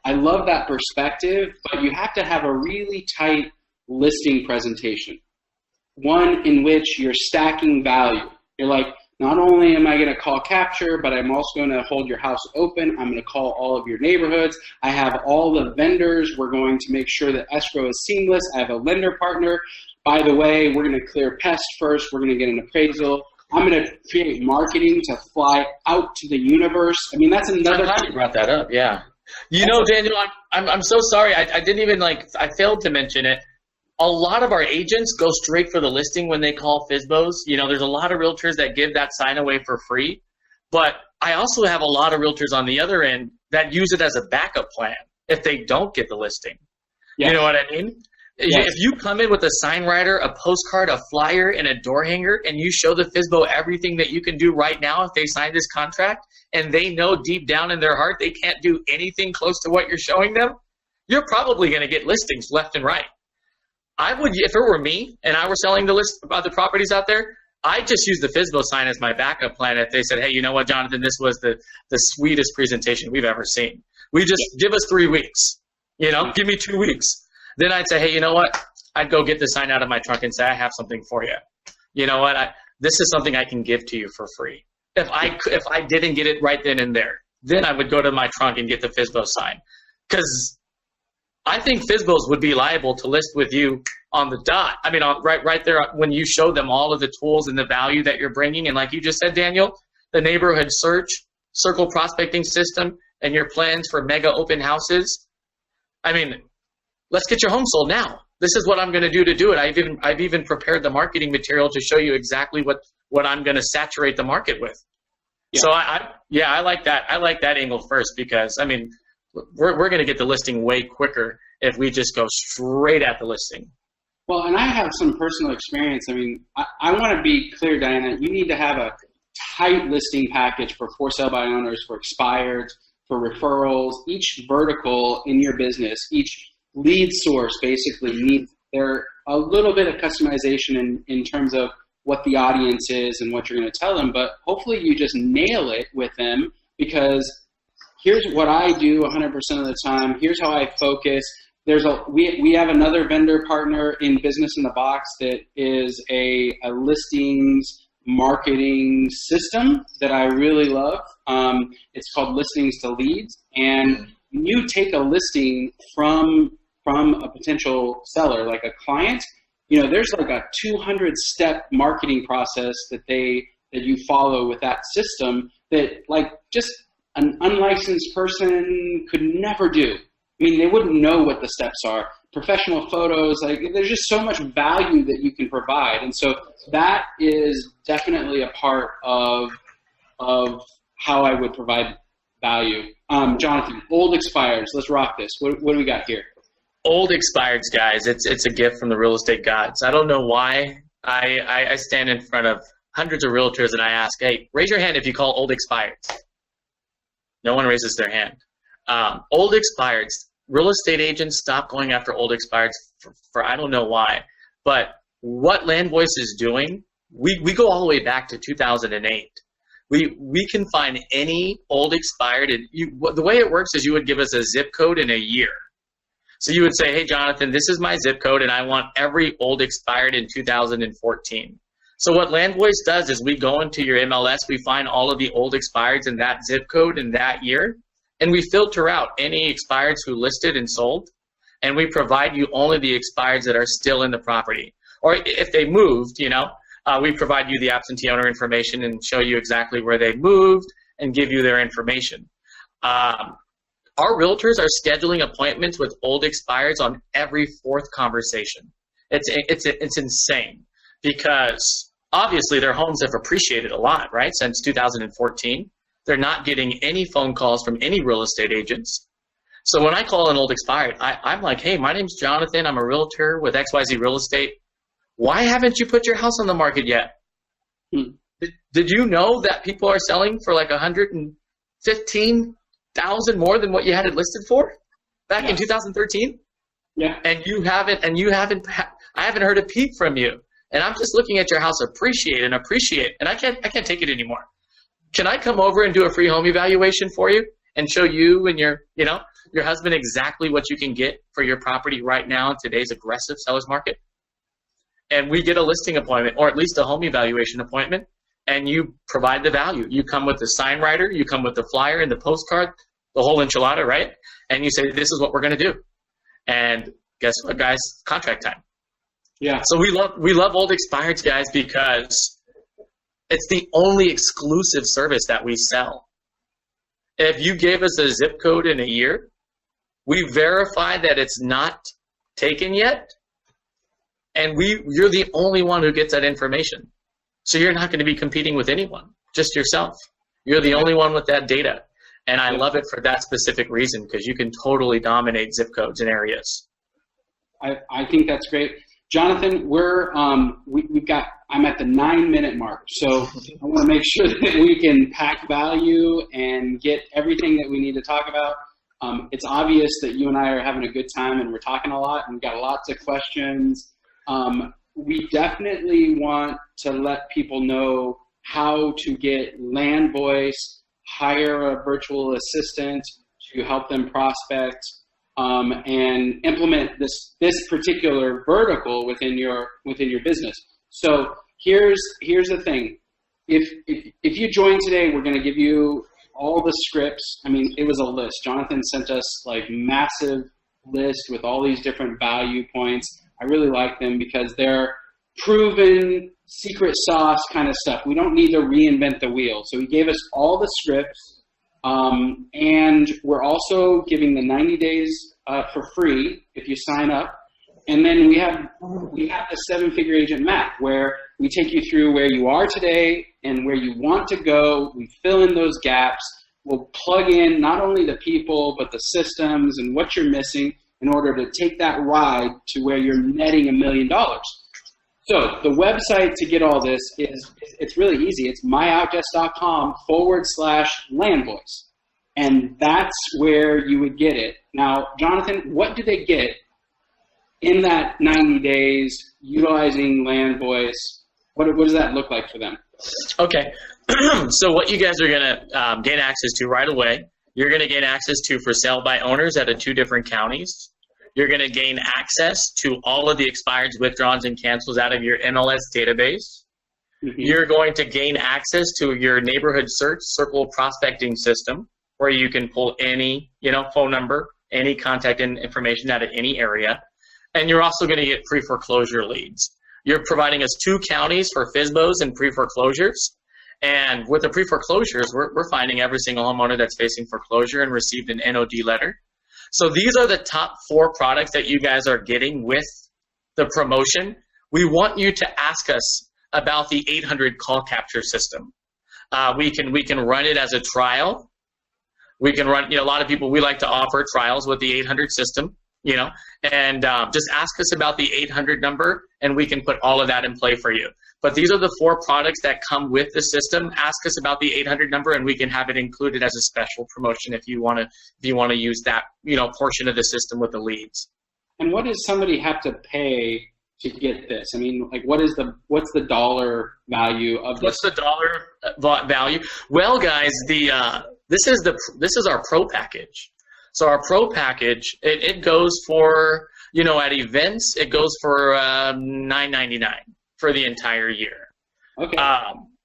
I love that perspective, but you have to have a really tight listing presentation, one in which you're stacking value. You're like, not only am I going to call capture, but I'm also going to hold your house open. I'm going to call all of your neighborhoods. I have all the vendors. We're going to make sure that escrow is seamless. I have a lender partner. By the way, we're going to clear pests first. We're going to get an appraisal. I'm going to create marketing to fly out to the universe. I mean, that's another. I'm glad you brought that up. Yeah. Daniel, I'm so sorry. I didn't even I failed to mention it. A lot of our agents go straight for the listing when they call Fizbos. There's a lot of realtors that give that sign away for free, but I also have a lot of realtors on the other end that use it as a backup plan if they don't get the listing. Yes. You know what I mean? Yes. If you come in with a sign writer, a postcard, a flyer, and a door hanger, and you show the Fizbo everything that you can do right now if they sign this contract, and they know deep down in their heart they can't do anything close to what you're showing them, you're probably going to get listings left and right. I would, if it were me and I were selling the list of other properties out there, I'd just use the Fizbo sign as my backup plan. If they said, hey, you know what, Jonathan, this was the sweetest presentation we've ever seen. Give us 3 weeks, give me 2 weeks. Then I'd say, hey, you know what? I'd go get the sign out of my trunk and say, I have something for you. You know what? This is something I can give to you for free. If I didn't get it right then and there, then I would go to my trunk and get the Fizbo sign. Because I think Fizbos would be liable to list with you on the dot. I mean, right there when you show them all of the tools and the value that you're bringing. And like you just said, Daniel, the neighborhood search, circle prospecting system, and your plans for mega open houses. I mean, let's get your home sold now. This is what I'm going to do it. I've even prepared the marketing material to show you exactly what I'm going to saturate the market with. Yeah. So I like that. I like that angle first, because I mean, we're going to get the listing way quicker if we just go straight at the listing. Well, and I have some personal experience. I mean, I want to be clear, Diana, you need to have a tight listing package for sale by owners, for expired, for referrals. Each vertical in your business, each lead source basically needs a little bit of customization in terms of what the audience is and what you're going to tell them. But hopefully you just nail it with them, because here's what I do 100% of the time. Here's how I focus. We have another vendor partner in Business in the Box that is a listings marketing system that I really love. It's called Listings to Leads. And when you take a listing from a potential seller, like a client, there's like a 200-step marketing process that you follow with that system that like just an unlicensed person could never do. I mean, they wouldn't know what the steps are. Professional photos, like there's just so much value that you can provide. And so that is definitely a part of how I would provide value. Jonathan, old expireds, let's rock this. What do we got here? Old expireds, guys, it's a gift from the real estate gods. I don't know why I stand in front of hundreds of realtors and I ask, hey, raise your hand if you call old expireds. No one raises their hand. Old expireds, real estate agents stop going after old expireds for I don't know why. But what LandVoice is doing, we go all the way back to 2008. We can find any old expired. The way it works is you would give us a zip code in a year. So you would say, hey, Jonathan, this is my zip code, and I want every old expired in 2014. So what LandVoice does is we go into your MLS, we find all of the old expireds in that zip code in that year, and we filter out any expireds who listed and sold, and we provide you only the expireds that are still in the property. Or if they moved, we provide you the absentee owner information and show you exactly where they moved and give you their information. Our realtors are scheduling appointments with old expireds on every fourth conversation. It's insane, because obviously their homes have appreciated a lot, right, since 2014. They're not getting any phone calls from any real estate agents. So when I call an old expired, I'm like, hey, my name's Jonathan. I'm a realtor with XYZ Real Estate. Why haven't you put your house on the market yet? Did you know that people are selling for like $115,000 more than what you had it listed for back in 2013? Yeah. And I haven't heard a peep from you. And I'm just looking at your house, appreciate, and I can't take it anymore. Can I come over and do a free home evaluation for you and show you and your husband exactly what you can get for your property right now in today's aggressive seller's market? And we get a listing appointment, or at least a home evaluation appointment, and you provide the value. You come with the sign writer, you come with the flyer and the postcard, the whole enchilada, right? And you say, this is what we're going to do. And guess what, guys? Contract time. Yeah. So we love old expireds, guys, because it's the only exclusive service that we sell. If you gave us a zip code in a year, we verify that it's not taken yet, and you're the only one who gets that information. So you're not going to be competing with anyone, just yourself. You're the only one with that data. And I love it for that specific reason, because you can totally dominate zip codes and areas. I think that's great. Jonathan, I'm at the 9-minute mark, so I want to make sure that we can pack value and get everything that we need to talk about. It's obvious that you and I are having a good time and we're talking a lot and we've got lots of questions. We definitely want to let people know how to get Land Voice, hire a virtual assistant to help them prospect, and implement this particular vertical within your business. So here's the thing. If you join today, we're going to give you all the scripts. I mean, it was a list. Jonathan sent us like massive list with all these different value points. I really like them because they're proven secret sauce kind of stuff. We don't need to reinvent the wheel. So he gave us all the scripts, and we're also giving the 90 days for free if you sign up. And then we have the 7-figure agent map where we take you through where you are today and where you want to go. We fill in those gaps. We'll plug in not only the people, but the systems and what you're missing in order to take that ride to where you're netting $1 million. So the website to get all this it's really easy. It's MyOutDesk.com/landvoice. And that's where you would get it. Now, Jonathan, what do they get in that 90 days utilizing Land Voice? What does that look like for them? Okay. So what you guys are going to gain access to right away, you're going to gain access to for sale by owners out of 2 different counties. You're going to gain access to all of the expireds, withdrawals, and cancels out of your MLS database. Mm-hmm. You're going to gain access to your neighborhood search circle prospecting system, where you can pull any, phone number, any contact information out of any area. And you're also going to get pre-foreclosure leads. You're providing us 2 counties for Fizbos and pre-foreclosures. And with the pre-foreclosures, we're finding every single homeowner that's facing foreclosure and received an NOD letter. So these are the top 4 products that you guys are getting with the promotion. We want you to ask us about the 800 call capture system. We can run it as a trial. We can run, a lot of people, we like to offer trials with the 800 system, and just ask us about the 800 number, and we can put all of that in play for you. But these are the 4 products that come with the system. Ask us about the 800 number, and we can have it included as a special promotion if you want to use that, portion of the system with the leads. And what does somebody have to pay to get this? I mean, like, what's the dollar value of this? What's the dollar value? Well, guys, this is our pro package. So our pro package, it goes for, at events, it goes for $9.99 for the entire year. Okay.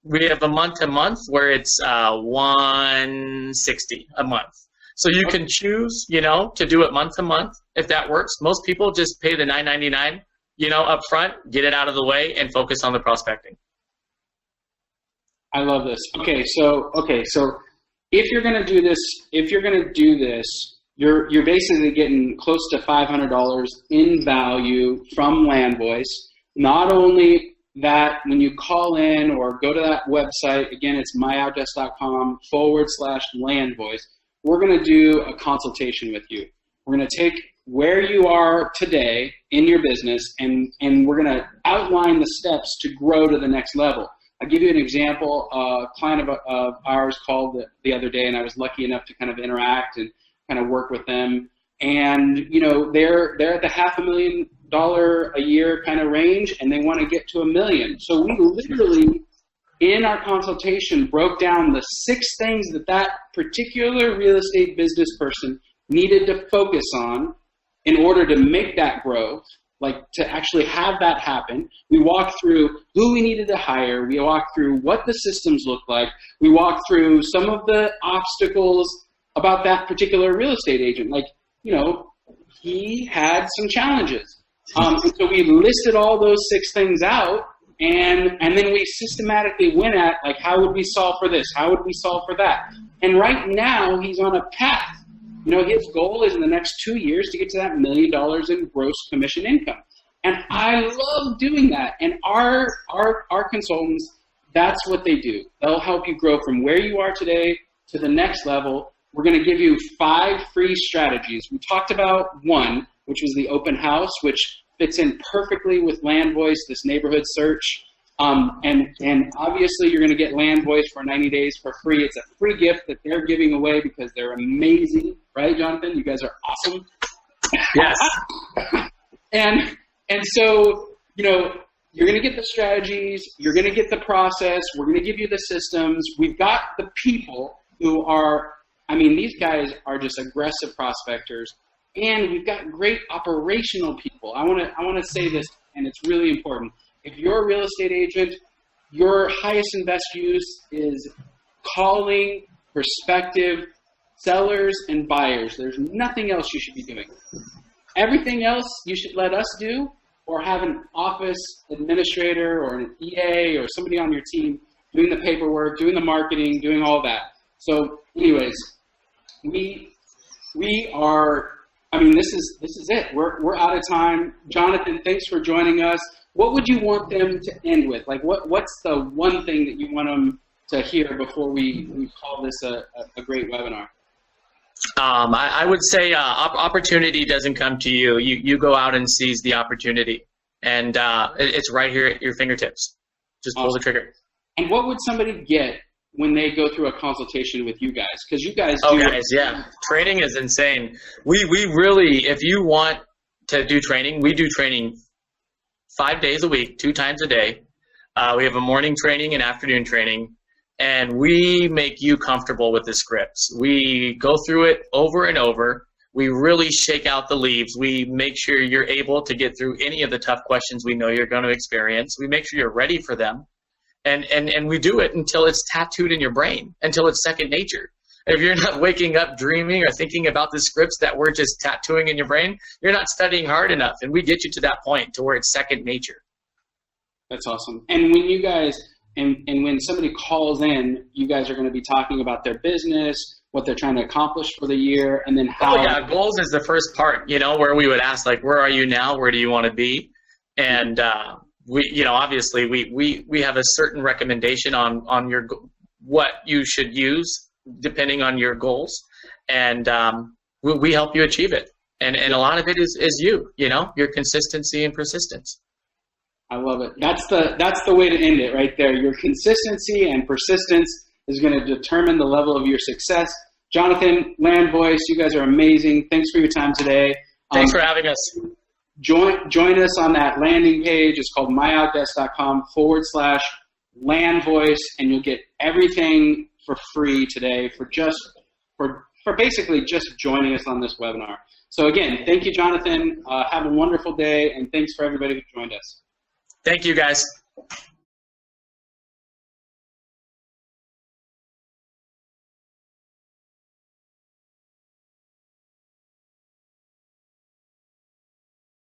We have a month-to-month where it's $160 a month. So you can choose, to do it month-to-month if that works. Most people just pay the $9.99, up front, get it out of the way, and focus on the prospecting. I love this. Okay, so if you're going to do this, you're basically getting close to $500 in value from Land Voice. Not only that when you call in or go to that website, again, it's myOutDesk.com/landvoice, we're going to do a consultation with you. We're going to take where you are today in your business, and we're going to outline the steps to grow to the next level. I'll give you an example. A client of ours called the other day, and I was lucky enough to kind of interact and kind of work with them. And, you know, they're at the $500,000 a year kind of range, and they want to get to $1 million. So we literally, in our consultation, broke down the 6 things that particular real estate business person needed to focus on in order to make that growth, like to actually have that happen. We walked through who we needed to hire. We walked through what the systems look like. We walked through some of the obstacles about that particular real estate agent. Like, you know, he had some challenges. And so we listed all those 6 things out, and then we systematically went at, like, how would we solve for this? How would we solve for that? And right now, he's on a path. You know, his goal is in the next 2 years to get to that $1 million in gross commission income. And I love doing that. And our consultants, that's what they do. They'll help you grow from where you are today to the next level. We're going to give you 5 free strategies. We talked about one, which was the open house, which fits in perfectly with Land Voice, this neighborhood search. And obviously you're going to get Land Voice for 90 days for free. It's a free gift that they're giving away because they're amazing. Right, Jonathan? You guys are awesome. Yes. And so, you know, you're going to get the strategies. You're going to get the process. We're going to give you the systems. We've got the people who are, I mean, these guys are just aggressive prospectors. And we've got great operational people. I want to say this, and it's really important. If you're a real estate agent, your highest and best use is calling prospective sellers and buyers. There's nothing else you should be doing. Everything else you should let us do, or have an office administrator or an EA or somebody on your team doing the paperwork, doing the marketing, doing all that. So anyways, we are, I mean, this is it. We're out of time. Jonathan, thanks for joining us. What would you want them to end with? Like, what's the one thing that you want them to hear before we call this a great webinar? I would say opportunity doesn't come to you. You go out and seize the opportunity, and it's right here at your fingertips. Just pull the trigger. And what would somebody get when they go through a consultation with you guys? Because you guys yeah. Training is insane. We really, if you want to do training, we do training 5 days a week, 2 times a day. We have a morning training and afternoon training. And we make you comfortable with the scripts. We go through it over and over. We really shake out the leaves. We make sure you're able to get through any of the tough questions we know you're going to experience. We make sure you're ready for them. And we do it until it's tattooed in your brain, until it's second nature. If you're not waking up dreaming or thinking about the scripts that we're just tattooing in your brain, you're not studying hard enough. And we get you to that point to where it's second nature. That's awesome. And when you guys... And when somebody calls in, you guys are going to be talking about their business, what they're trying to accomplish for the year, and then how. Oh, yeah, goals is the first part, you know, where we would ask, like, where are you now? Where do you want to be? And we, you know, obviously we have a certain recommendation on your what you should use depending on your goals, and we help you achieve it. And a lot of it is you know, your consistency and persistence. I love it. That's the way to end it right there. Your consistency and persistence is going to determine the level of your success. Jonathan, Land Voice, you guys are amazing. Thanks for your time today. Thanks for having us. Join us on that landing page. It's called MyOutDesk.com/Land Voice, and you'll get everything for free today for basically just joining us on this webinar. So again, thank you, Jonathan. Have a wonderful day, and thanks for everybody who joined us. Thank you, guys.